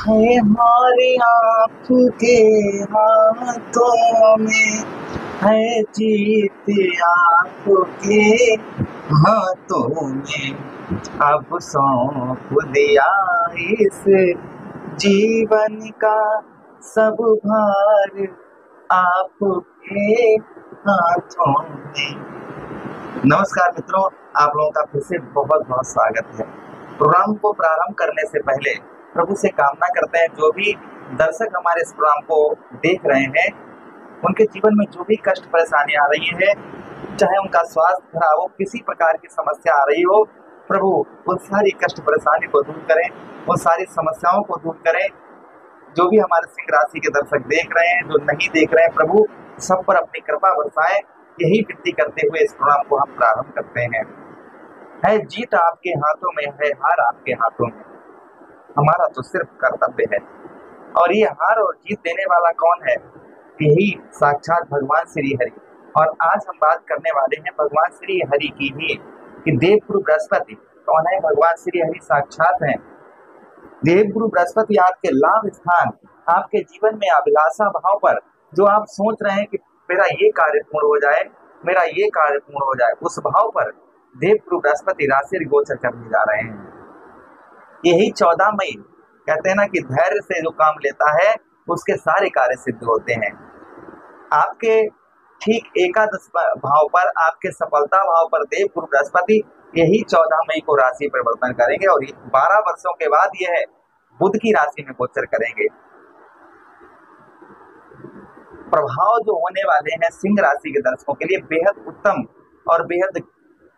है हमारी आपके हाथों में, है जीत आपके हाथों में। अब सौंप दिया इस जीवन का सब भार आपके हाथों में। नमस्कार मित्रों, आप लोगों का फिर से बहुत बहुत स्वागत है। प्रोग्राम को प्रारंभ करने से पहले प्रभु से कामना करते हैं जो भी दर्शक हमारे इस प्रोग्राम को देख रहे हैं, उनके जीवन में जो भी कष्ट परेशानी आ रही है, चाहे उनका स्वास्थ्य खराब हो, किसी प्रकार की समस्या आ रही हो, प्रभु उन सारी कष्ट परेशानी को दूर करें, उन सारी समस्याओं को दूर करें। जो भी हमारे सिंह राशि के दर्शक देख रहे हैं, जो नहीं देख रहे हैं, प्रभु सब पर अपनी कृपा बरसाएं। यही विनती करते हुए इस प्रोग्राम को हम प्रारंभ करते हैं। है जीत आपके हाथों में, है हार आपके हाथों में, हमारा तो सिर्फ कर्तव्य है। और ये हार और जीत देने वाला कौन है? यही साक्षात भगवान श्री हरि। और आज हम बात करने वाले हैं भगवान श्री हरि की ही, कि देवगुरु बृहस्पति कौन है? भगवान श्री हरि साक्षात हैं। देवगुरु बृहस्पति आपके लाभ स्थान, आपके जीवन में अभिलाषा भाव पर जो आप सोच रहे हैं कि मेरा ये कार्य पूर्ण हो जाए, मेरा ये कार्य पूर्ण हो जाए, उस भाव पर देवगुरु बृहस्पति राशि गोचर करने जा रहे हैं। यही 14 मई कहते हैं ना कि धैर्य से जो काम लेता है उसके सारे कार्य सिद्ध होते हैं। आपके ठीक एकादश भाव पर, आपके सफलता भाव पर देवगुरु बृहस्पति यही 14 मई को राशि परिवर्तन करेंगे और 12 वर्षों के बाद यह बुध की राशि में गोचर करेंगे। प्रभाव जो होने वाले हैं सिंह राशि के दर्शकों के लिए बेहद उत्तम और बेहद,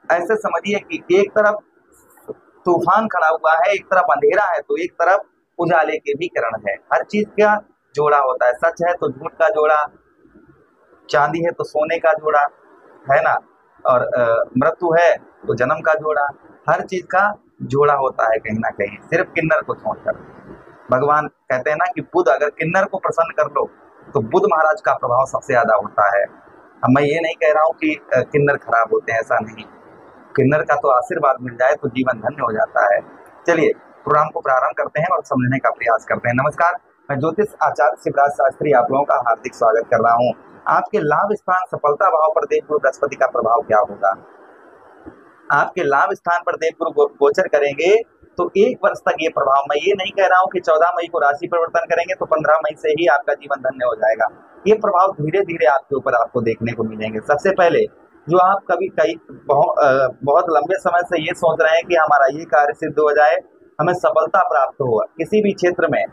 ऐसे समझिए कि एक तरफ तूफान खड़ा हुआ है, एक तरफ अंधेरा है, तो एक तरफ उजाले के भी किरण है। हर चीज का जोड़ा होता है, सच है तो झूठ का जोड़ा, चांदी है तो सोने का जोड़ा, है ना, और मृत्यु है तो जन्म का जोड़ा। हर चीज का जोड़ा होता है कहीं ना कहीं, सिर्फ किन्नर को छोड़कर। भगवान कहते हैं ना कि बुध, अगर किन्नर को प्रसन्न कर लो तो बुध महाराज का प्रभाव सबसे ज्यादा होता है। अब मैं ये नहीं कह रहा हूँ कि किन्नर खराब होते हैं, ऐसा नहीं। किन्नर का तो आशीर्वाद मिल जाए तो जीवन धन्य हो जाता है। चलिए प्रोग्राम को प्रारंभ करते हैं और समझने का प्रयास करते हैं। नमस्कार, मैं ज्योतिष आचार्य शिवराज शास्त्री आप लोगों का हार्दिक स्वागत कर रहा हूँ। आपके लाभ स्थान सफलता भाव पर देवगुरु बृहस्पति का प्रभाव क्या होगा? आपके लाभ स्थान पर देवगुरु गोचर करेंगे तो 1 वर्ष तक ये प्रभाव, मैं ये नहीं कह रहा हूँ कि 14 मई को राशि परिवर्तन करेंगे तो 15 मई से ही आपका जीवन धन्य हो जाएगा। ये प्रभाव धीरे धीरे आपके ऊपर आपको देखने को मिलेंगे। सबसे पहले जो आप कभी बहुत लंबे समय से ये सोच रहे हैं कि हमारा ये कार्य सिद्ध हो जाए, हमें सफलता प्राप्त हो किसी भी क्षेत्र में,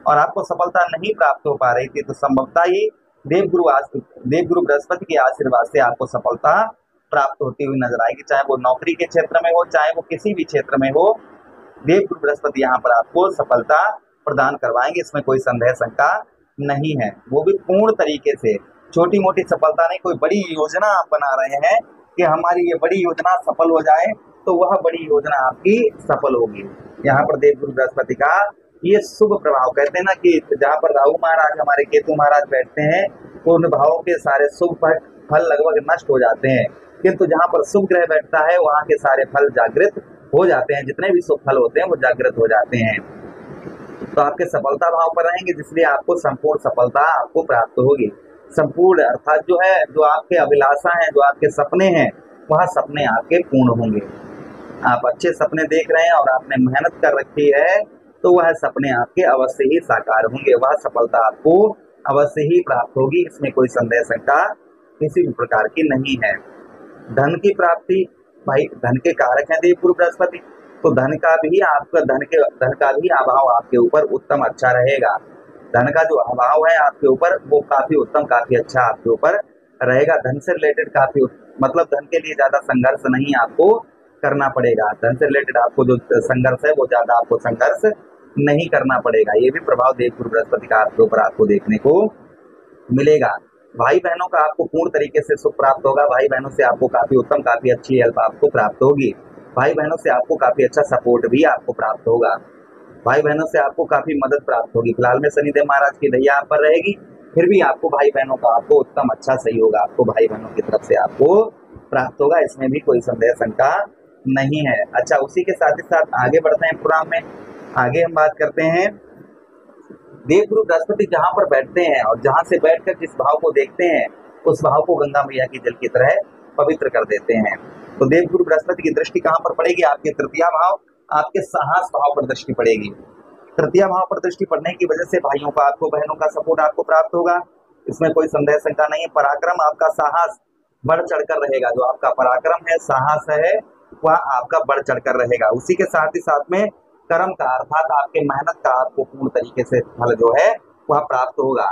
और आपको सफलता नहीं प्राप्त हो पा रही थी, तो संभवतः ही देवगुरु बृहस्पति के आशीर्वाद से आपको सफलता प्राप्त होती हुई नजर आएगी। चाहे वो नौकरी के क्षेत्र में हो, चाहे वो किसी भी क्षेत्र में हो, देवगुरु बृहस्पति यहाँ पर आपको सफलता प्रदान करवाएंगे, इसमें कोई संदेह शंका नहीं है। वो भी पूर्ण तरीके से, छोटी मोटी सफलता नहीं, कोई बड़ी योजना आप बना रहे हैं कि हमारी ये बड़ी योजना सफल हो जाए, तो वह बड़ी योजना आपकी सफल होगी। यहाँ पर देवगुरु बृहस्पति का ये शुभ प्रभाव, कहते हैं ना कि जहाँ पर राहु महाराज हमारे केतु महाराज बैठते हैं, पूर्ण भावों के सारे शुभ फल लगभग नष्ट हो जाते हैं, किंतु जहाँ पर शुभ ग्रह बैठता है वहाँ के सारे फल जागृत हो जाते हैं। जितने भी शुभ फल होते हैं वो जागृत हो जाते हैं, तो आपके सफलता भाव पर रहेंगे, जिसलिए आपको संपूर्ण सफलता आपको प्राप्त होगी। संपूर्ण अर्थात जो है, जो आपके अभिलाषा हैं, जो आपके सपने हैं, वह सपने आपके पूर्ण होंगे। आप अच्छे सपने देख रहे हैं और आपने मेहनत कर रखी है, तो वह सपने आपके अवश्य ही साकार होंगे, वह सफलता आपको अवश्य ही प्राप्त होगी, इसमें कोई संदेह शंका किसी भी प्रकार की नहीं है। धन की प्राप्ति, भाई धन के कारक हैं देवगुरु बृहस्पति, तो धन का भी अभाव आपके ऊपर उत्तम अच्छा रहेगा। धन का जो अभाव है आपके ऊपर वो काफी उत्तम, काफी अच्छा आपके ऊपर रहेगा। धन से रिलेटेड काफी, मतलब धन के लिए ज्यादा संघर्ष नहीं आपको करना पड़ेगा। धन से रिलेटेड आपको जो संघर्ष है वो ज्यादा आपको संघर्ष नहीं करना पड़ेगा। ये भी प्रभाव देवगुरु बृहस्पति का आपके ऊपर आपको देखने को मिलेगा। भाई बहनों का आपको पूर्ण तरीके से सुख प्राप्त होगा। भाई बहनों से आपको काफी उत्तम, काफी अच्छी हेल्प आपको प्राप्त होगी। भाई बहनों से आपको काफी अच्छा सपोर्ट भी आपको प्राप्त होगा। भाई बहनों से आपको काफी मदद प्राप्त होगी। फिलहाल में शनिदेव महाराज की दया आप पर रहेगी, फिर भी आपको भाई बहनों का आपको उत्तम अच्छा सहयोग आपको भाई बहनों की तरफ से आपको प्राप्त होगा, इसमें भी कोई संदेह शंका नहीं है। अच्छा, उसी के साथ ही साथ आगे बढ़ते हैं प्रोग्राम में। आगे हम बात करते हैं देवगुरु बृहस्पति जहाँ पर बैठते हैं और जहाँ से बैठकर जिस भाव को देखते हैं उस भाव को गंगा मैया के जल की तरह पवित्र कर देते हैं। तो देवगुरु बृहस्पति की दृष्टि कहाँ पर पड़ेगी? आपके तृतीय भाव, आपके साहस भाव पर दृष्टि पड़ेगी। तृतीय भाव पर दृष्टि पड़ने की वजह से भाइयों का, आपको बहनों का सपोर्ट आपको प्राप्त होगा, इसमें कोई संदेह शंका नहीं है। पराक्रम, आपका साहस बढ़ चढ़कर रहेगा। जो आपका पराक्रम है, साहस है, वह आपका बढ़ चढ़कर रहेगा। उसी के साथ ही साथ में कर्म का, अर्थात आपके मेहनत का आपको पूर्ण तरीके से फल जो है वह प्राप्त होगा।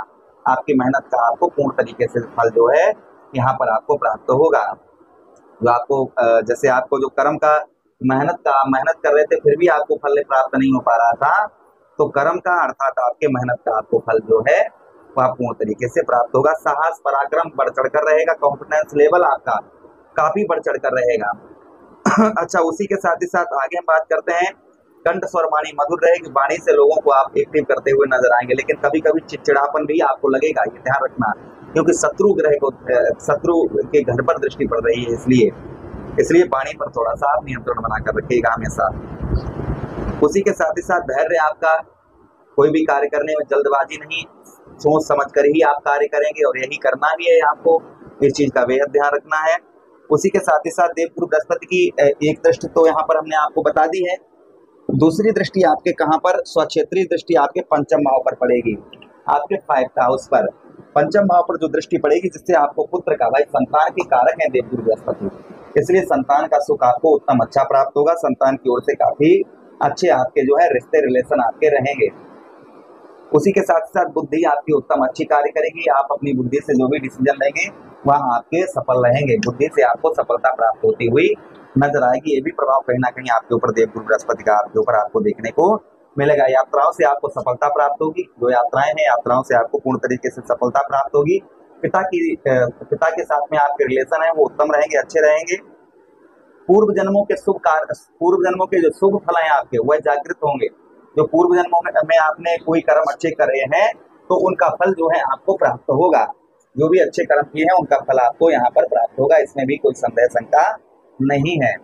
आपकी मेहनत का आपको पूर्ण तरीके से फल जो है यहाँ पर आपको प्राप्त होगा। जो आपको जैसे आपको जो कर्म का मेहनत कर रहे थे फिर भी आपको फल प्राप्त नहीं हो पा रहा था, तो कर्म का अर्थात आपके मेहनत का आपको फल जो है वह पूर्ण तरीके से प्राप्त होगा। साहस, पराक्रम बढ़ चढ़कर रहेगा। कॉन्फिडेंस लेवल आपका काफी बढ़ चढ़कर रहेगा। अच्छा, उसी के साथ ही साथ आगे हम बात करते हैं, कंठ स्वर वाणी मधुर रहेगी। वाणी से लोगों को आप एक्टिव करते हुए नजर आएंगे, लेकिन कभी कभी चिड़चिड़ापन भी आपको लगेगा, ये ध्यान रखना, क्योंकि शत्रु के घर पर दृष्टि पड़ रही है, इसलिए वाणी पर थोड़ा सा आप नियंत्रण बनाकर रखिएगा हमेशा। उसी के साथ ही साथ धैर्य आपका, कोई भी कार्य करने में जल्दबाजी नहीं, सोच समझ कर ही आप कार्य करेंगे और यही करना भी है आपको, इस चीज का बेहद ध्यान रखना है। उसी के साथ ही साथ देवगुरु बृहस्पति की एक दृष्टि तो यहाँ पर हमने आपको बता दी है, दूसरी दृष्टि आपके कहाँ पर? स्वक्षेत्रीय दृष्टि आपके पंचम भाव पर पड़ेगी, आपके 5th हाउस पर पंचम भाव पर जो दृष्टि पड़ेगी, जिससे आपको पुत्र का, भाई संतान के कारक है देवगुरु बृहस्पति, इसलिए संतान का सुख आपको उत्तम अच्छा प्राप्त होगा। संतान की ओर से काफी अच्छे आपके जो है रिश्ते रिलेशन आपके रहेंगे। उसी के साथ साथ बुद्धि आपकी उत्तम अच्छी कार्य करेगी। आप अपनी बुद्धि से जो भी डिसीजन लेंगे वह आपके सफल रहेंगे। बुद्धि से आपको सफलता प्राप्त होती हुई नजर आएगी। ये भी प्रभाव कहीं ना कहीं आपके ऊपर देवगुरु बृहस्पति का आपके ऊपर आपको देखने को मिलेगा। यात्राओं से आपको सफलता प्राप्त होगी। जो यात्राएं हैं, यात्राओं से आपको पूर्ण तरीके से सफलता प्राप्त होगी। पिता के साथ में आपके रिलेशन है वो उत्तम रहेंगे, अच्छे रहेंगे। पूर्व जन्मों के जो शुभ फल हैं आपके, वह जागृत होंगे। जो पूर्व जन्मों में आपने कोई कर्म अच्छे करे हैं तो उनका फल जो है आपको प्राप्त होगा। जो भी अच्छे कर्म किए हैं उनका फल आपको यहाँ पर प्राप्त होगा, इसमें भी कोई संदेह शंका नहीं है।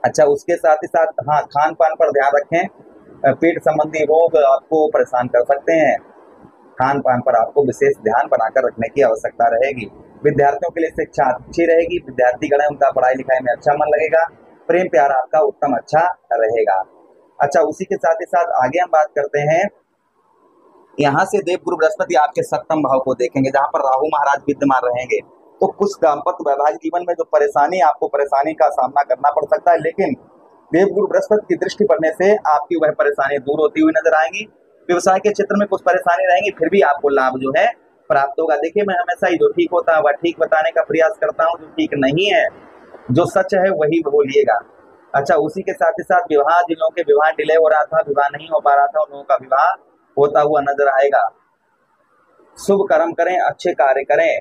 अच्छा, उसके साथ ही साथ हाँ, खान पान पर ध्यान रखें। पेट संबंधी रोग आपको परेशान कर सकते हैं। खान पान पर आपको विशेष ध्यान बनाकर रखने की आवश्यकता रहेगी। विद्यार्थियों के लिए शिक्षा अच्छी रहेगी। विद्यार्थी गण उनका पढ़ाई लिखाई में अच्छा मन लगेगा। प्रेम प्यार आपका उत्तम अच्छा रहेगा। अच्छा, उसी के साथ ही साथ आगे हम बात करते हैं, यहाँ से देवगुरु बृहस्पति आपके 7th भाव को देखेंगे, जहाँ पर राहु महाराज विद्यमान रहेंगे। तो कुछ दाम्पत्य वैवाहिक जीवन में जो परेशानी का सामना करना पड़ सकता है, लेकिन देवगुरु बृहस्पति की दृष्टि पड़ने से आपकी वह परेशानी दूर होती हुई नजर आएंगी। व्यवसाय के क्षेत्र में कुछ परेशानी रहेंगी, फिर भी आपको लाभ जो है प्राप्त होगा। देखिए, मैं हमेशा ही जो ठीक होता है वह ठीक बताने का प्रयास करता हूँ, जो ठीक नहीं है, जो सच है वही बोलिएगा। अच्छा, उसी के साथ ही साथ विवाह, जिन लोगों के विवाह डिले हो रहा था, विवाह नहीं हो पा रहा था, उन लोगों का विवाह होता हुआ नजर आएगा। शुभ कर्म करें, अच्छे कार्य करें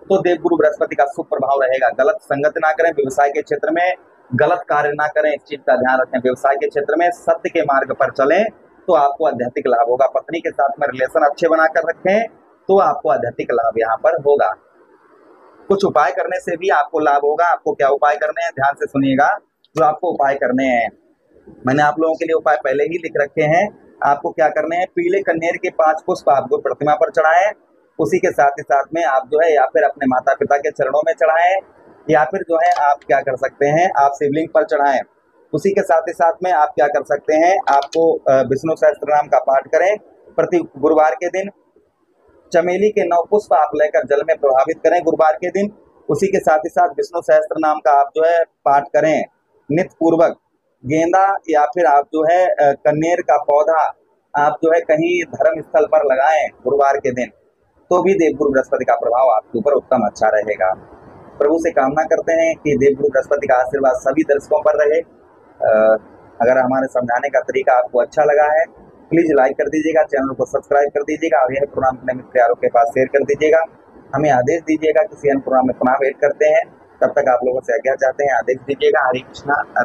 तो देवगुरु बृहस्पति का शुभ प्रभाव रहेगा। गलत संगत ना करें, व्यवसाय के क्षेत्र में गलत कार्य ना करें, इस चीज का ध्यान रखें। व्यवसाय के क्षेत्र में सत्य के मार्ग पर चलें तो आपको आध्यात्मिक लाभ होगा। पत्नी के साथ में रिलेशन अच्छे बनाकर रखें तो आपको आध्यात्मिक लाभ यहाँ पर होगा। कुछ उपाय करने से भी आपको लाभ होगा। आपको क्या उपाय करने हैं, ध्यान से सुनिएगा। जो आपको उपाय करने हैं, मैंने आप लोगों के लिए उपाय पहले ही लिख रखे हैं। आपको क्या करने हैं, पीले कन्नेर के 5 पुष्प आपको प्रतिमा पर चढ़ाएं। उसी के साथ ही साथ में आप जो है या फिर अपने माता पिता के चरणों में चढ़ाएं, या फिर जो है आप क्या कर सकते हैं, आप शिवलिंग पर चढ़ाएं। उसी के साथ ही साथ में आप क्या कर सकते हैं, आपको विष्णु सहस्त्र नाम का पाठ करें प्रति गुरुवार के दिन। चमेली के 9 पुष्प आप लेकर जल में प्रभावित करें गुरुवार के दिन। उसी के साथ ही साथ विष्णु सहस्त्र नाम का आप जो है पाठ करें नित्य पूर्वक। गेंदा या फिर आप जो है कन्नेर का पौधा आप जो है कहीं धर्म स्थल पर लगाएं गुरुवार के दिन, तो भी देवगुरु बृहस्पति का प्रभाव आपके ऊपर उत्तम अच्छा रहेगा। प्रभु से कामना करते हैं कि देवगुरु बृहस्पति का आशीर्वाद सभी दर्शकों पर रहे। अगर हमारे समझाने का तरीका आपको अच्छा लगा है, प्लीज लाइक कर दीजिएगा, चैनल को सब्सक्राइब कर दीजिएगा और यह प्रोग्राम अपने मित्र यारों के पास शेयर कर दीजिएगा। हमें आदेश दीजिएगा, किसी अन्य प्रोग्राम में पुनः वेट करते हैं। तब तक आप लोगों से आज्ञा चाहते हैं, आदेश दीजिएगा। हरे कृष्णा।